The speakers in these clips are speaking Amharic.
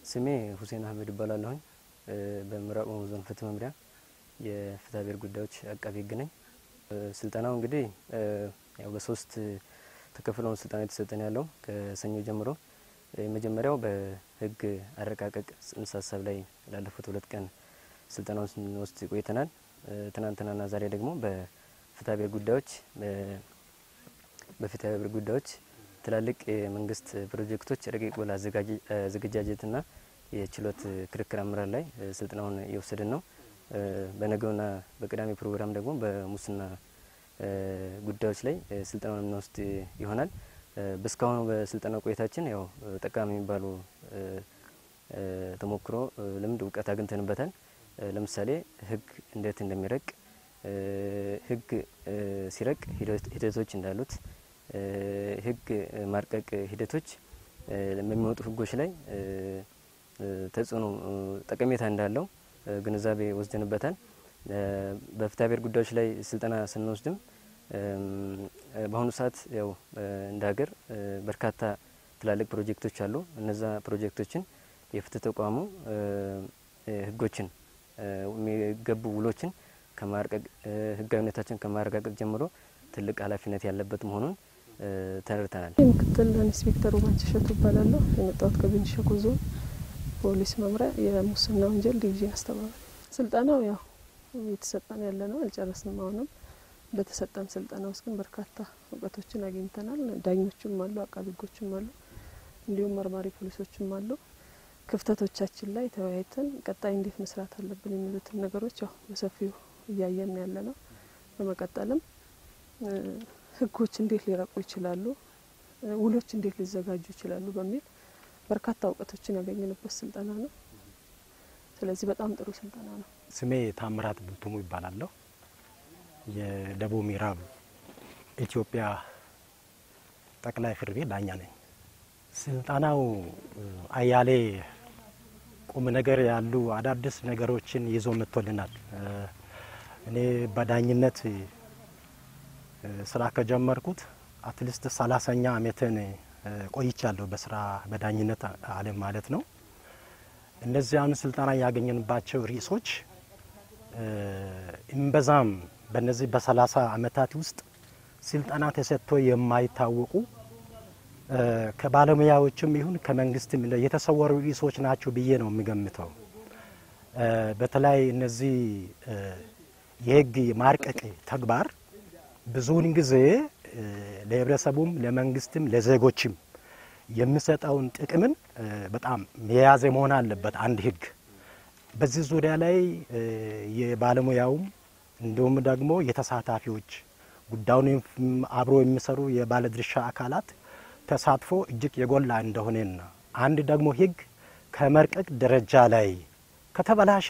ስሜ ሁሴን አህመድ ይባላልኝ በምዕራብ ኦሞ ዞን ፍትህ መምሪያ የፍትሐ ብሔር ጉዳዮች አቃቤ ሕግ ነኝ። ስልጠናው እንግዲህ ያው በሶስት ተከፍሎ ስልጠና የተሰጠን ያለው ከሰኞ ጀምሮ የመጀመሪያው በህግ አረቃቀቅ ጽንሰ ሀሳብ ላይ ላለፉት 2 ቀን ስልጠናውን ስንወስድ ቆይተናል። ትናንትናና ዛሬ ደግሞ በፍትሐ ብሔር ጉዳዮች ትላልቅ የመንግስት ፕሮጀክቶች ረቂቅ ውል አዘገጃጀትና የችሎት ክርክር አመራር ላይ ስልጠናውን እየወሰድን ነው። በነገውና በቅዳሜ ፕሮግራም ደግሞ በሙስና ጉዳዮች ላይ ስልጠናውን እንወስድ ይሆናል። በስካሁኑ በስልጠናው ቆይታችን ያው ጠቃሚ የሚባሉ ተሞክሮ ልምድ እውቀት አግኝተንበታል። ለምሳሌ ህግ እንዴት እንደሚረቅ ህግ ሲረቅ ሂደቶች እንዳሉት ህግ ማርቀቅ ሂደቶች የሚወጡ ህጎች ላይ ተጽዕኖ ጠቀሜታ እንዳለው ግንዛቤ ወስደንበታል። በፍትሐ ብሔር ጉዳዮች ላይ ስልጠና ስንወስድም በአሁኑ ሰዓት ያው እንደ ሀገር በርካታ ትላልቅ ፕሮጀክቶች አሉ። እነዛ ፕሮጀክቶችን የፍትህ ተቋሙ ህጎችን የሚገቡ ውሎችን ከማርቀቅ ህጋዊነታችን ከማረጋገጥ ጀምሮ ትልቅ ኃላፊነት ያለበት መሆኑን ተረድተናል። ምክትል ኢንስፔክተር ባንቺሸቱ ይባላለሁ። የመጣሁት ከቤንች ሸኮ ዞን ፖሊስ መምሪያ የሙስና ወንጀል ዲቪዥን አስተባባሪ። ስልጠናው ያው እየተሰጠን ያለ ነው፣ አልጨረስንም። አሁንም በተሰጠን ስልጠና ውስጥ ግን በርካታ እውቀቶችን አግኝተናል። ዳኞችም አሉ፣ አቃቤ ሕጎችም አሉ፣ እንዲሁም መርማሪ ፖሊሶችም አሉ። ክፍተቶቻችን ላይ ተወያይተን ቀጣይ እንዴት መስራት አለብን የሚሉትን ነገሮች ያው በሰፊው እያየን ያለ ነው። በመቀጠልም ህጎች እንዴት ሊረቁ ይችላሉ፣ ውሎች እንዴት ሊዘጋጁ ይችላሉ በሚል በርካታ እውቀቶችን ያገኘንበት ስልጠና ነው። ስለዚህ በጣም ጥሩ ስልጠና ነው። ስሜ ታምራት ቡልቱሙ ይባላለሁ። የደቡብ ምዕራብ ኢትዮጵያ ጠቅላይ ፍርድ ቤት ዳኛ ነኝ። ስልጠናው አያሌ ቁም ነገር ያሉ አዳዲስ ነገሮችን ይዞ መጥቶልናል። እኔ በዳኝነት ስራ ከጀመርኩት አትሊስት 30ኛ አመትን ቆይቻለሁ በስራ በዳኝነት ዓለም ማለት ነው። እነዚያን ስልጠና ያገኘንባቸው ርዕሶች እምበዛም በነዚህ በ30 አመታት ውስጥ ስልጠና ተሰጥቶ የማይታወቁ ከባለሙያዎችም ይሁን ከመንግስትም የተሰወሩ ርዕሶች ናቸው ብዬ ነው የሚገምተው። በተለይ እነዚህ የህግ ማርቀቅ ተግባር ብዙውን ጊዜ ለህብረተሰቡም ለመንግስትም ለዜጎችም የሚሰጠውን ጥቅምን በጣም የያዘ መሆን አለበት አንድ ህግ። በዚህ ዙሪያ ላይ የባለሙያውም እንዲሁም ደግሞ የተሳታፊዎች ጉዳዩን አብሮ የሚሰሩ የባለድርሻ አካላት ተሳትፎ እጅግ የጎላ እንደሆነና አንድ ደግሞ ህግ ከመርቀቅ ደረጃ ላይ ከተበላሸ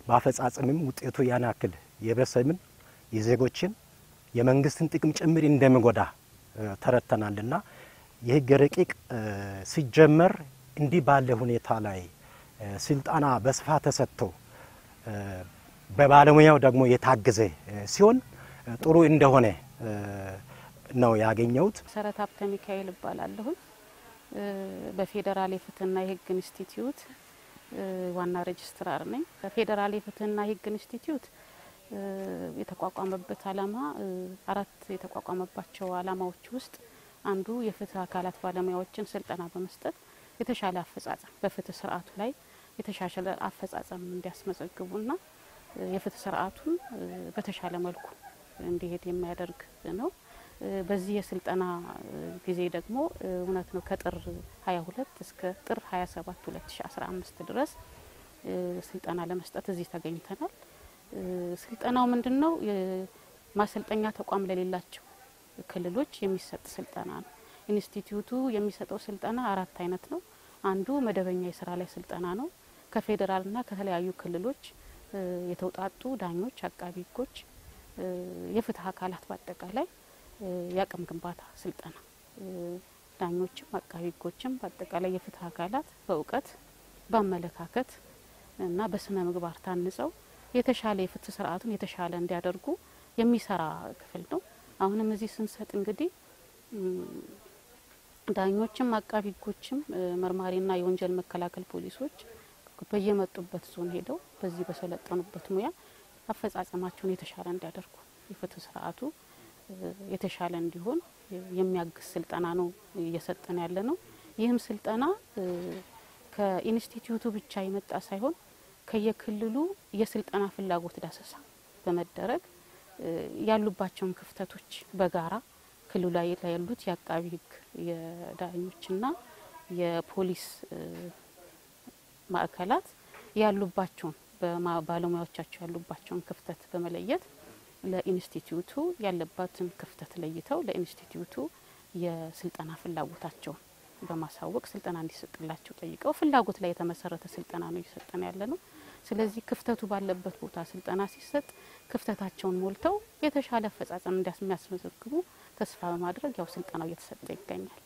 በአፈጻጸምም ውጤቱ ያናክል የህብረተሰብን የዜጎችን የመንግስትን ጥቅም ጭምር እንደሚጎዳ ተረተናልና የህግ ረቂቅ ሲጀመር እንዲህ ባለ ሁኔታ ላይ ስልጣና በስፋት ተሰጥቶ በባለሙያው ደግሞ የታገዘ ሲሆን ጥሩ እንደሆነ ነው ያገኘሁት። መሰረት ሀብተ ሚካኤል ይባላለሁ። በፌደራል የፍትህና የህግ ኢንስቲትዩት ዋና ሬጅስትራር ነኝ። በፌደራል የፍትህና የህግ ኢንስቲትዩት የተቋቋመበት ዓላማ 4 የተቋቋመባቸው ዓላማዎች ውስጥ አንዱ የፍትህ አካላት ባለሙያዎችን ስልጠና በመስጠት የተሻለ አፈጻጸም በፍትህ ስርዓቱ ላይ የተሻሻለ አፈጻጸም እንዲያስመዘግቡና የፍትህ ስርዓቱን በተሻለ መልኩ እንዲሄድ የሚያደርግ ነው። በዚህ የስልጠና ጊዜ ደግሞ እውነት ነው ከጥር 22 እስከ ጥር 27 2015 ድረስ ስልጠና ለመስጠት እዚህ ተገኝተናል። ስልጠናው ምንድነው? ማሰልጠኛ ተቋም ለሌላቸው ክልሎች የሚሰጥ ስልጠና ነው። ኢንስቲትዩቱ የሚሰጠው ስልጠና 4 አይነት ነው። አንዱ መደበኛ የስራ ላይ ስልጠና ነው። ከፌደራልና ከተለያዩ ክልሎች የተውጣጡ ዳኞች፣ አቃቢ ሕጎች፣ የፍትህ አካላት በአጠቃላይ ያቅም ግንባታ ስልጠና ዳኞችም አቃቢ ሕጎችም በአጠቃላይ የፍትህ አካላት በእውቀት በአመለካከት እና በስነ ምግባር ታንጸው የተሻለ የፍትህ ስርዓቱን የተሻለ እንዲያደርጉ የሚሰራ ክፍል ነው። አሁንም እዚህ ስንሰጥ እንግዲህ ዳኞችም አቃቢ ሕጎችም መርማሪና የወንጀል መከላከል ፖሊሶች በየመጡበት ዞን ሄደው በዚህ በሰለጠኑበት ሙያ አፈጻጸማቸውን የተሻለ እንዲያደርጉ የፍትህ ስርዓቱ የተሻለ እንዲሆን የሚያግዝ ስልጠና ነው እየሰጠን ያለ ነው። ይህም ስልጠና ከኢንስቲትዩቱ ብቻ የመጣ ሳይሆን ከየክልሉ የስልጠና ፍላጎት ዳሰሳ በመደረግ ያሉባቸውን ክፍተቶች በጋራ ክልሉ ላይ ያሉት የአቃቢ ሕግ የዳኞችና የፖሊስ ማዕከላት ያሉባቸውን ባለሙያዎቻቸው ያሉባቸውን ክፍተት በመለየት ለኢንስቲትዩቱ ያለባትን ክፍተት ለይተው ለኢንስቲትዩቱ የስልጠና ፍላጎታቸው በማሳወቅ ስልጠና እንዲሰጥላቸው ጠይቀው ፍላጎት ላይ የተመሰረተ ስልጠና ነው እየሰጠን ያለ ነው። ስለዚህ ክፍተቱ ባለበት ቦታ ስልጠና ሲሰጥ ክፍተታቸውን ሞልተው የተሻለ አፈጻጸም እንዲያስመዘግቡ ተስፋ በማድረግ ያው ስልጠናው እየተሰጠ ይገኛል።